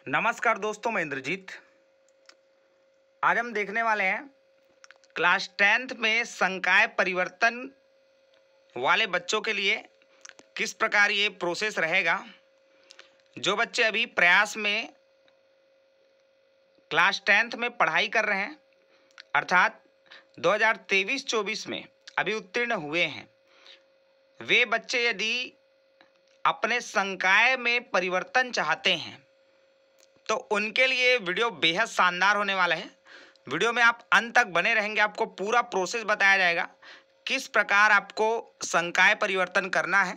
नमस्कार दोस्तों, मैं इंद्रजीत। आज हम देखने वाले हैं क्लास 10th में संकाय परिवर्तन वाले बच्चों के लिए किस प्रकार ये प्रोसेस रहेगा। जो बच्चे अभी प्रयास में क्लास 10th में पढ़ाई कर रहे हैं, अर्थात 2023-24 में अभी उत्तीर्ण हुए हैं, वे बच्चे यदि अपने संकाय में परिवर्तन चाहते हैं तो उनके लिए वीडियो बेहद शानदार होने वाला है। वीडियो में आप अंत तक बने रहेंगे, आपको पूरा प्रोसेस बताया जाएगा किस प्रकार आपको संकाय परिवर्तन करना है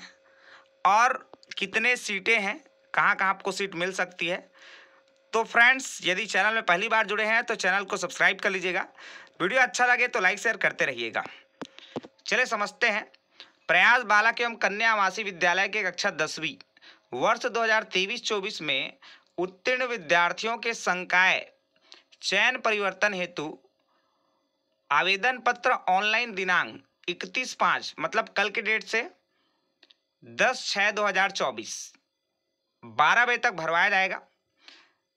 और कितने सीटें हैं, कहाँ कहाँ आपको सीट मिल सकती है। तो फ्रेंड्स, यदि चैनल में पहली बार जुड़े हैं तो चैनल को सब्सक्राइब कर लीजिएगा। वीडियो अच्छा लगे तो लाइक शेयर करते रहिएगा। चलिए समझते हैं। प्रयास बालक एवं कन्या आवासीय विद्यालय के कक्षा 10वीं वर्ष 2023-24 में उत्तीर्ण विद्यार्थियों के संकाय चयन परिवर्तन हेतु आवेदन पत्र ऑनलाइन दिनांक 31/5 मतलब कल के डेट से 10/6/2024 12 बजे तक भरवाया जाएगा।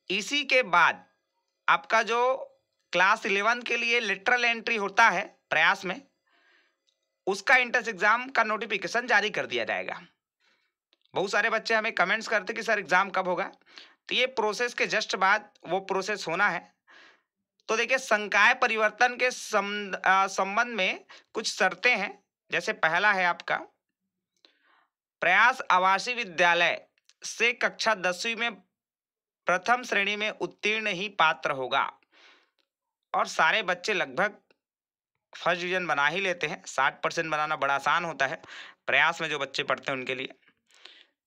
इसी के बाद आपका जो क्लास 11 के लिए लिटरल एंट्री होता है प्रयास में, उसका एंट्रेंस एग्जाम का नोटिफिकेशन जारी कर दिया जाएगा। बहुत सारे बच्चे हमें कमेंट्स करते कि सर एग्जाम कब होगा, तो ये प्रोसेस के जस्ट बाद वो प्रोसेस होना है। तो देखिए, संकाय परिवर्तन के संबंध में कुछ शर्तें हैं। जैसे पहला है आपका, प्रयास आवासीय विद्यालय से कक्षा 10वीं में प्रथम श्रेणी में उत्तीर्ण ही पात्र होगा। और सारे बच्चे लगभग फर्स्ट डिवीजन बना ही लेते हैं। 60% बनाना बड़ा आसान होता है प्रयास में जो बच्चे पढ़ते हैं उनके लिए।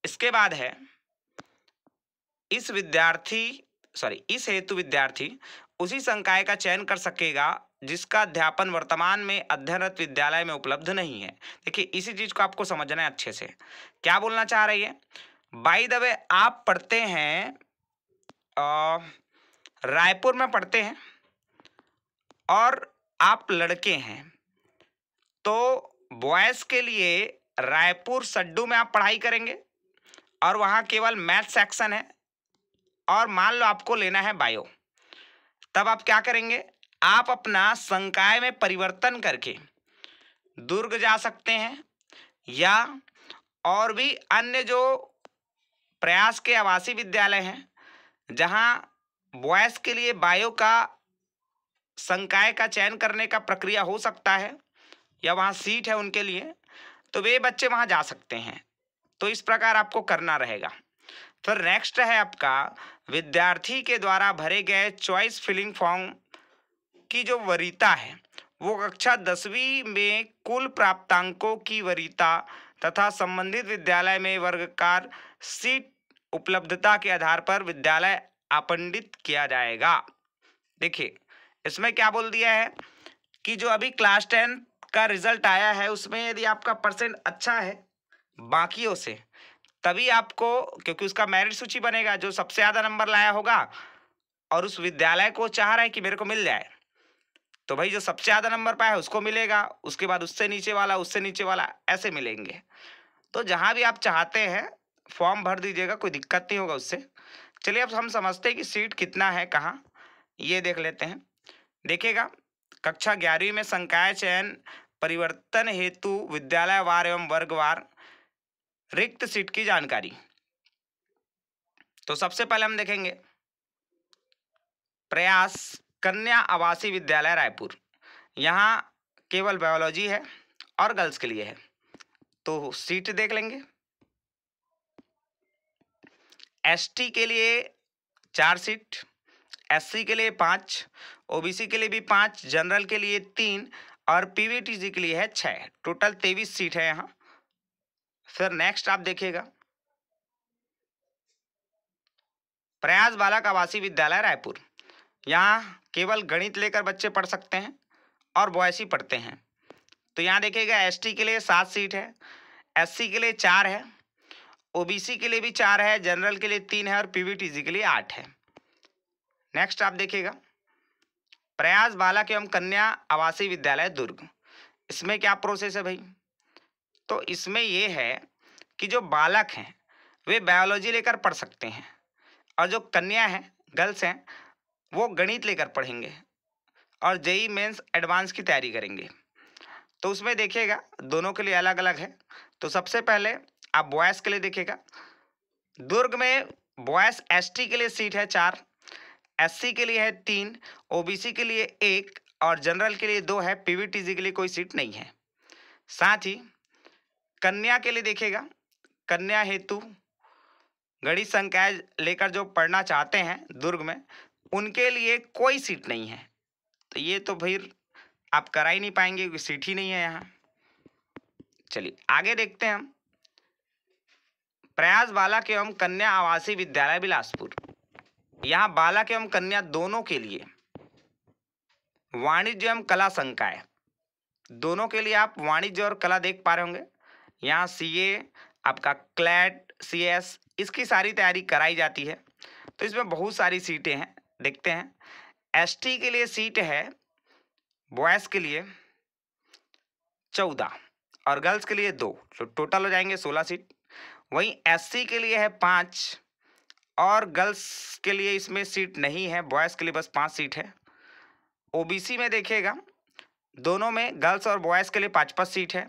इसके बाद है, इस हेतु विद्यार्थी उसी संकाय का चयन कर सकेगा जिसका अध्यापन वर्तमान में अध्ययनरत विद्यालय में उपलब्ध नहीं है। देखिए, इसी चीज को आपको समझना है अच्छे से। क्या बोलना चाह रही है? बाय द वे, आप पढ़ते हैं रायपुर में पढ़ते हैं और आप लड़के हैं, तो बॉयज के लिए रायपुर सड्डू में आप पढ़ाई करेंगे और वहाँ केवल मैथ सेक्शन है और मान लो आपको लेना है बायो। तब आप क्या करेंगे? आप अपना संकाय में परिवर्तन करके दुर्ग जा सकते हैं या और भी अन्य जो प्रयास के आवासीय विद्यालय हैं जहां बॉयज के लिए बायो का संकाय का चयन करने का प्रक्रिया हो सकता है या वहां सीट है उनके लिए, तो वे बच्चे वहां जा सकते हैं। तो इस प्रकार आपको करना रहेगा। फिर नेक्स्ट है आपका, विद्यार्थी के द्वारा भरे गए चॉइस फिलिंग फॉर्म की जो वरीयता है वो कक्षा 10वीं में कुल प्राप्तांकों की वरीयता तथा संबंधित विद्यालय में वर्गकार सीट उपलब्धता के आधार पर विद्यालय आवंटित किया जाएगा। देखिए, इसमें क्या बोल दिया है कि जो अभी क्लास 10 का रिजल्ट आया है उसमें यदि आपका परसेंट अच्छा है बाकियों से, तभी आपको, क्योंकि उसका मेरिट सूची बनेगा, जो सबसे ज्यादा नंबर लाया होगा और उस विद्यालय को चाह रहा है कि मेरे को मिल जाए, तो भाई जो सबसे ज्यादा नंबर पाया है उसको मिलेगा, उसके बाद उससे नीचे वाला ऐसे मिलेंगे। तो जहां भी आप चाहते हैं फॉर्म भर दीजिएगा, कोई दिक्कत नहीं होगा उससे। चलिए, अब हम समझते हैं कि सीट कितना है कहाँ, ये देख लेते हैं। देखिएगा, कक्षा 11वीं में संकाय चयन परिवर्तन हेतु विद्यालयवार एवं वर्गवार रिक्त सीट की जानकारी। तो सबसे पहले हम देखेंगे प्रयास कन्या आवासीय विद्यालय रायपुर। यहाँ केवल बायोलॉजी है और गर्ल्स के लिए है, तो सीट देख लेंगे। एसटी के लिए 4 सीट, एससी के लिए 5, ओबीसी के लिए भी 5, जनरल के लिए 3 और पीवीटीसी के लिए है 6। टोटल 23 सीट है यहाँ। फिर नेक्स्ट आप देखिएगा, प्रयास बालक आवासीय विद्यालय रायपुर। यहाँ केवल गणित लेकर बच्चे पढ़ सकते हैं और बॉयज ही पढ़ते हैं। तो यहाँ देखिएगा, एसटी के लिए 7 सीट है, एससी के लिए 4 है, ओबीसी के लिए भी 4 है, जनरल के लिए 3 है और पीवीटीसी के लिए 8 है। नेक्स्ट आप देखिएगा, प्रयास बालक एवं कन्या आवासीय विद्यालय दुर्ग। इसमें क्या प्रोसेस है भाई? तो इसमें ये है कि जो बालक हैं वे बायोलॉजी लेकर पढ़ सकते हैं और जो कन्या है, गर्ल्स हैं, वो गणित लेकर पढ़ेंगे और जेई मेंस एडवांस की तैयारी करेंगे। तो उसमें देखिएगा दोनों के लिए अलग अलग है। तो सबसे पहले आप बॉयज़ के लिए देखिएगा, दुर्ग में बॉयज़ एसटी के लिए सीट है 4, एससी के लिए है 3, ओबीसी के लिए 1 और जनरल के लिए 2 है। पीवीटीजी के लिए कोई सीट नहीं है। साथ ही कन्या के लिए देखिएगा, कन्या हेतु गणित संकाय लेकर जो पढ़ना चाहते हैं दुर्ग में, उनके लिए कोई सीट नहीं है। तो ये तो फिर आप करा ही नहीं पाएंगे क्योंकि सीट ही नहीं है यहाँ। चलिए आगे देखते हैं हम। प्रयास बालक एवं कन्या आवासीय विद्यालय बिलासपुर, यहाँ बालक एवं कन्या दोनों के लिए वाणिज्य एवं कला संकाय, दोनों के लिए आप वाणिज्य और कला देख पा रहे होंगे। यहाँ सीए, आपका क्लैट, सीएस, इसकी सारी तैयारी कराई जाती है। तो इसमें बहुत सारी सीटें हैं, देखते हैं। एसटी के लिए सीट है बॉयज़ के लिए 14 और गर्ल्स के लिए 2, तो टोटल हो जाएंगे 16 सीट। वहीं एससी के लिए है 5 और गर्ल्स के लिए इसमें सीट नहीं है, बॉयज़ के लिए बस 5 सीट है। ओबीसी में देखिएगा दोनों में गर्ल्स और बॉयज़ के लिए 5-5 सीट है।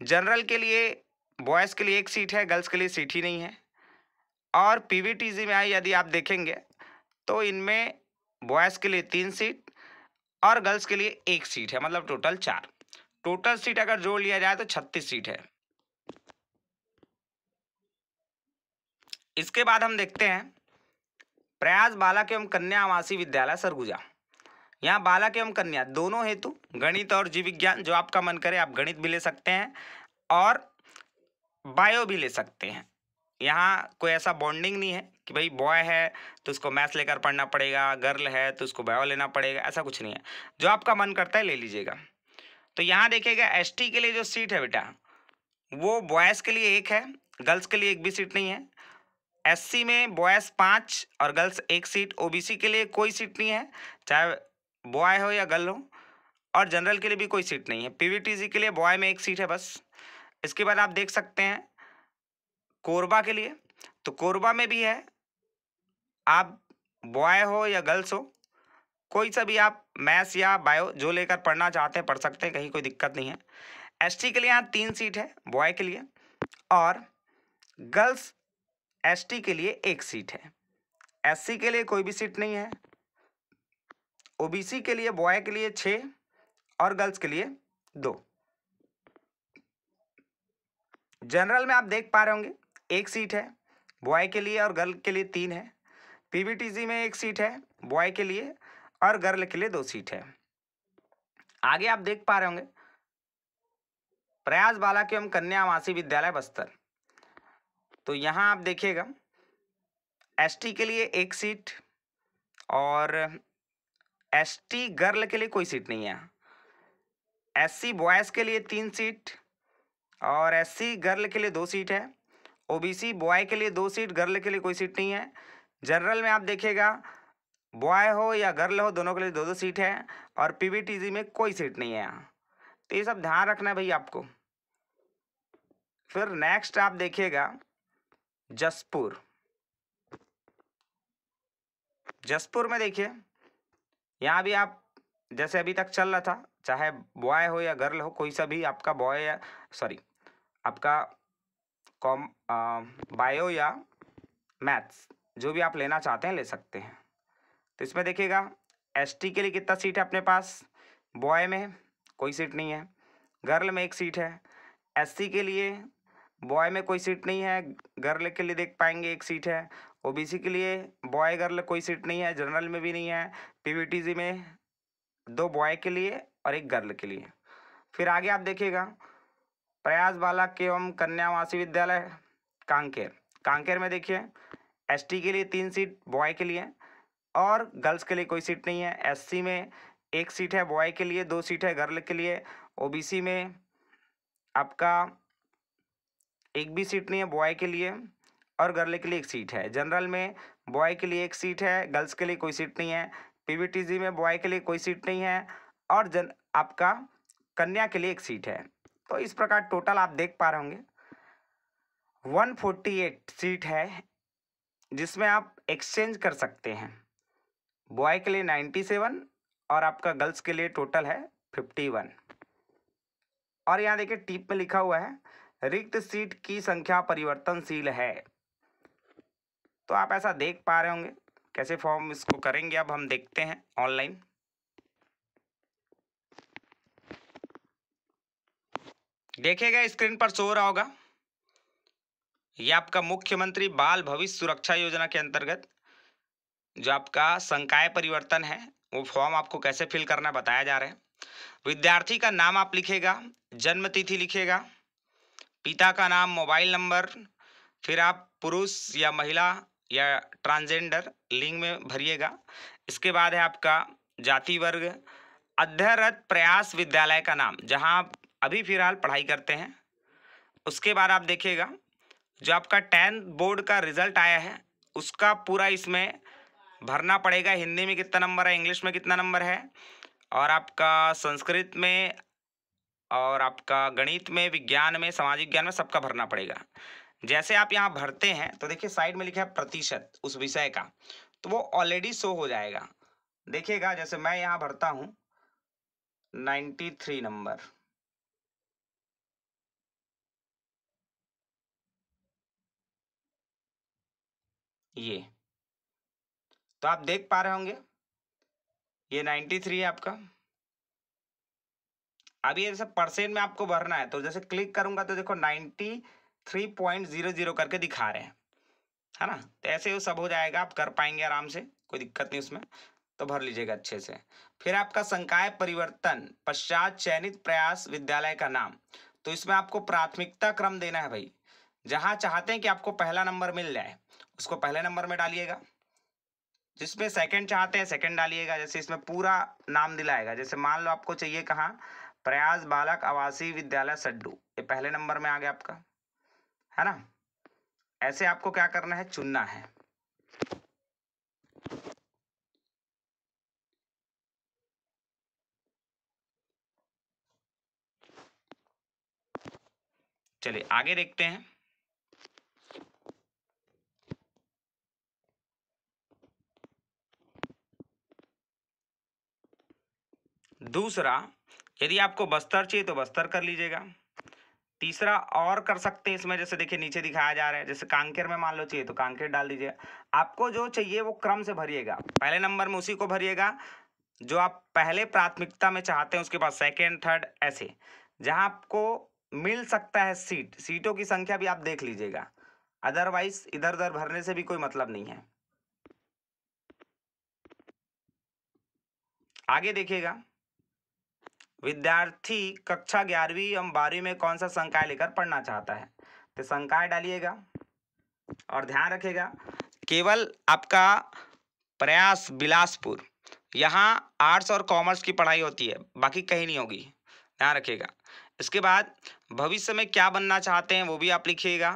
जनरल के लिए बॉयज़ के लिए 1 सीट है, गर्ल्स के लिए सीट ही नहीं है। और पीवीटीजी में यदि आप देखेंगे तो इनमें बॉयज़ के लिए 3 सीट और गर्ल्स के लिए 1 सीट है, मतलब टोटल 4। टोटल सीट अगर जोड़ लिया जाए तो 36 सीट है। इसके बाद हम देखते हैं प्रयास बालक एवं कन्या आवासीय विद्यालय सरगुजा, यहाँ बालक एवं कन्या दोनों हेतु गणित और जीव विज्ञान, जो आपका मन करे आप गणित भी ले सकते हैं और बायो भी ले सकते हैं। यहाँ कोई ऐसा बॉन्डिंग नहीं है कि भाई बॉय है तो उसको मैथ्स लेकर पढ़ना पड़ेगा, गर्ल है तो उसको बायो लेना पड़ेगा, ऐसा कुछ नहीं है। जो आपका मन करता है ले लीजिएगा। तो यहाँ देखिएगा एसटी के लिए जो सीट है बेटा, वो बॉयज़ के लिए 1 है, गर्ल्स के लिए 1 भी सीट नहीं है। एससी में बॉयज़ 5 और गर्ल्स 1 सीट। ओबीसी के लिए कोई सीट नहीं है, चाहे बॉय हो या गर्ल हो। और जनरल के लिए भी कोई सीट नहीं है। पीवीटीजी के लिए बॉय में 1 सीट है बस। इसके बाद आप देख सकते हैं कोरबा के लिए, तो कोरबा में भी है, आप बॉय हो या गर्ल्स हो, कोई सा भी आप मैथ्स या बायो जो लेकर पढ़ना चाहते हैं पढ़ सकते हैं, कहीं कोई दिक्कत नहीं है। एसटी के लिए यहाँ 3 सीट है बॉय के लिए और गर्ल्स एसटी के लिए 1 सीट है। एससी के लिए कोई भी सीट नहीं है। ओबीसी के लिए बॉय के लिए 6 और गर्ल्स के लिए 2। जनरल में आप देख पा रहे होंगे 1 सीट है बॉय के लिए और गर्ल के लिए 3 है। पीवीटीजी में 1 सीट है बॉय के लिए और गर्ल के लिए 2 सीट है। आगे आप देख पा रहे होंगे प्रयास बालक एवं कन्या आवासीय विद्यालय बस्तर, तो यहाँ आप देखिएगा एसटी के लिए 1 सीट और एसटी गर्ल के लिए कोई सीट नहीं है। एससी बॉयज़ के लिए 3 सीट और एससी गर्ल के लिए 2 सीट है। ओबीसी बॉय के लिए 2 सीट, गर्ल के लिए कोई सीट नहीं है। जनरल में आप देखिएगा बॉय हो या गर्ल हो दोनों के लिए 2-2 सीट है और पीवीटीजी में कोई सीट नहीं है यहाँ। तो ये सब ध्यान रखना है भाई आपको। फिर नेक्स्ट आप देखिएगा जसपुर। जसपुर में देखिए यहाँ भी आप जैसे अभी तक चल रहा था, चाहे बॉय हो या गर्ल हो, कोई सा भी आपका बॉय या आपका बायो या मैथ्स जो भी आप लेना चाहते हैं ले सकते हैं। तो इसमें देखिएगा एसटी के लिए कितना सीट है अपने पास, बॉय में कोई सीट नहीं है, गर्ल में 1 सीट है। एससी के लिए बॉय में कोई सीट नहीं है, गर्ल के लिए देख पाएंगे 1 सीट है। ओबीसी के लिए बॉय गर्ल कोई सीट नहीं है, जनरल में भी नहीं है। पीवीटीजी में 2 बॉय के लिए और 1 गर्ल के लिए। फिर आगे आप देखिएगा प्रयास बालक एवं कन्या आवासीय विद्यालय कांकेर। कांकेर में देखिए एसटी के लिए 3 सीट बॉय के लिए और गर्ल्स के लिए कोई सीट नहीं है। एससी में 1 सीट है बॉय के लिए, 2 सीट है गर्ल के लिए। ओबीसी में आपका 1 भी सीट नहीं है बॉय के लिए और गर्ल के लिए 1 सीट है। जनरल में बॉय के लिए 1 सीट है, गर्ल्स के लिए कोई सीट नहीं है। पीवीटीजी में बॉय के लिए कोई सीट नहीं है और आपका कन्या के लिए 1 सीट है। तो इस प्रकार टोटल आप देख पा रहे होंगे 148 सीट है जिसमें आप एक्सचेंज कर सकते हैं। बॉय के लिए 97 और आपका गर्ल्स के लिए टोटल है 51। और यहाँ देखिए टिप में लिखा हुआ है रिक्त सीट की संख्या परिवर्तनशील है। तो आप ऐसा देख पा रहे होंगे कैसे फॉर्म इसको करेंगे। अब हम देखते हैं ऑनलाइन। देखिएगा स्क्रीन पर शो हो रहा होगा, ये आपका मुख्यमंत्री बाल भविष्य सुरक्षा योजना के अंतर्गत जो आपका संकाय परिवर्तन है वो फॉर्म आपको कैसे फिल करना बताया जा रहा है। विद्यार्थी का नाम आप लिखेगा, जन्म तिथि लिखेगा, पिता का नाम, मोबाइल नंबर, फिर आप पुरुष या महिला या ट्रांसजेंडर लिंग में भरिएगा। इसके बाद है आपका जाति वर्ग, अध्ययनरत प्रयास विद्यालय का नाम जहां आप अभी फिलहाल पढ़ाई करते हैं। उसके बाद आप देखिएगा जो आपका 10th बोर्ड का रिजल्ट आया है उसका पूरा इसमें भरना पड़ेगा। हिंदी में कितना नंबर है, इंग्लिश में कितना नंबर है, और आपका संस्कृत में, और आपका गणित में, विज्ञान में, सामाजिक ज्ञान में, सबका भरना पड़ेगा। जैसे आप यहाँ भरते हैं तो देखिए साइड में लिखा है प्रतिशत उस विषय का, तो वो ऑलरेडी शो हो जाएगा। देखिएगा जैसे मैं यहाँ भरता हूँ 93 नंबर, ये तो आप देख पा रहे होंगे ये 93 है आपका। अब ये जैसे परसेंट में आपको भरना है तो जैसे क्लिक करूंगा तो देखो 93.00 करके दिखा रहे हैं, है ना। तो ऐसे वो सब हो जाएगा, आप कर पाएंगे आराम से, कोई दिक्कत नहीं उसमें। तो भर लीजिएगा अच्छे से। फिर आपका संकाय परिवर्तन पश्चात चयनित प्रयास विद्यालय का नाम, तो इसमें आपको प्राथमिकता क्रम देना है भाई। जहां चाहते हैं कि आपको पहला नंबर मिल जाए उसको पहले नंबर में डालिएगा, जिसमें सेकंड चाहते हैं सेकंड डालिएगा। जैसे इसमें पूरा नाम दिलाएगा, जैसे मान लो आपको चाहिए कहाँ, प्रयास बालक आवासीय विद्यालय सड्डू, ये पहले नंबर में आ गया आपका, है ना। ऐसे आपको क्या करना है, चुनना है। चलिए आगे देखते हैं। दूसरा, यदि आपको बस्तर चाहिए तो बस्तर कर लीजिएगा। तीसरा और कर सकते हैं इसमें, जैसे देखिए नीचे दिखाया जा रहा है, जैसे कांकेर में मान लो चाहिए तो कांकेर डाल दीजिए। आपको जो चाहिए वो क्रम से भरिएगा, पहले नंबर में उसी को भरिएगा जो आप पहले प्राथमिकता में चाहते हैं, उसके बाद सेकेंड, थर्ड, ऐसे जहां आपको मिल सकता है सीटों की संख्या भी आप देख लीजिएगा। अदरवाइज इधर उधर भरने से भी कोई मतलब नहीं है। आगे देखिएगा, विद्यार्थी कक्षा 11वीं एवं 12वीं में कौन सा संकाय लेकर पढ़ना चाहता है, तो संकाय डालिएगा। और ध्यान रखिएगा केवल आपका प्रयास बिलासपुर, यहाँ आर्ट्स और कॉमर्स की पढ़ाई होती है, बाकी कहीं नहीं होगी, ध्यान रखिएगा। इसके बाद भविष्य में क्या बनना चाहते हैं वो भी आप लिखिएगा।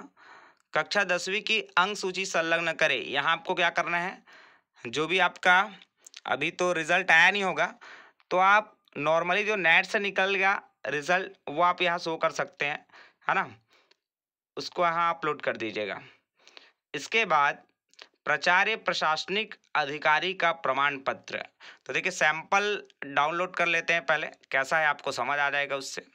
कक्षा 10वीं की अंक सूची संलग्न करें, यहाँ आपको क्या करना है, जो भी आपका अभी तो रिजल्ट आया नहीं होगा तो आप नॉर्मली जो नेट से निकल गया रिजल्ट वो आप यहाँ शो कर सकते हैं, है ना, उसको यहाँ अपलोड कर दीजिएगा। इसके बाद प्राचार्य प्रशासनिक अधिकारी का प्रमाण पत्र, तो देखिए सैंपल डाउनलोड कर लेते हैं पहले, कैसा है आपको समझ आ जाएगा उससे।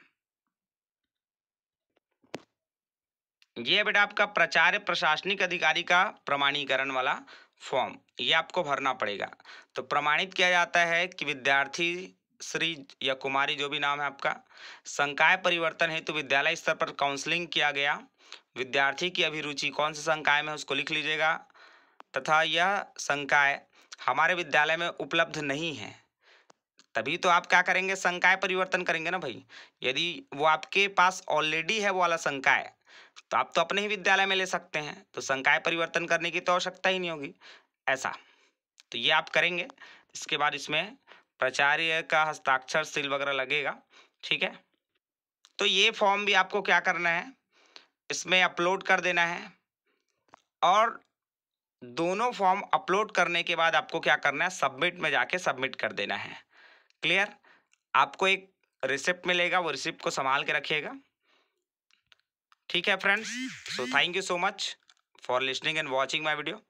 ये बेटा आपका प्राचार्य प्रशासनिक अधिकारी का प्रमाणीकरण वाला फॉर्म, ये आपको भरना पड़ेगा। तो प्रमाणित किया जाता है कि विद्यार्थी श्री या कुमारी जो भी नाम है आपका, संकाय परिवर्तन हेतु विद्यालय स्तर पर काउंसलिंग किया गया, विद्यार्थी की अभिरुचि कौन से संकाय में है उसको लिख लीजिएगा, तथा यह संकाय हमारे विद्यालय में उपलब्ध नहीं है। तभी तो आप क्या करेंगे, संकाय परिवर्तन करेंगे ना भाई। यदि वो आपके पास ऑलरेडी है वो वाला संकाय तो आप तो अपने ही विद्यालय में ले सकते हैं, तो संकाय परिवर्तन करने की तो आवश्यकता ही नहीं होगी ऐसा। तो ये आप करेंगे। इसके बाद इसमें प्राचार्य का हस्ताक्षर सील वगैरह लगेगा, ठीक है। तो ये फॉर्म भी आपको क्या करना है, इसमें अपलोड कर देना है। और दोनों फॉर्म अपलोड करने के बाद आपको क्या करना है, सबमिट में जाके सबमिट कर देना है। क्लियर। आपको एक रिसिप्ट मिलेगा, वो रिसिप्ट को संभाल के रखिएगा, ठीक है friends. So thank you so much for listening and watching my video.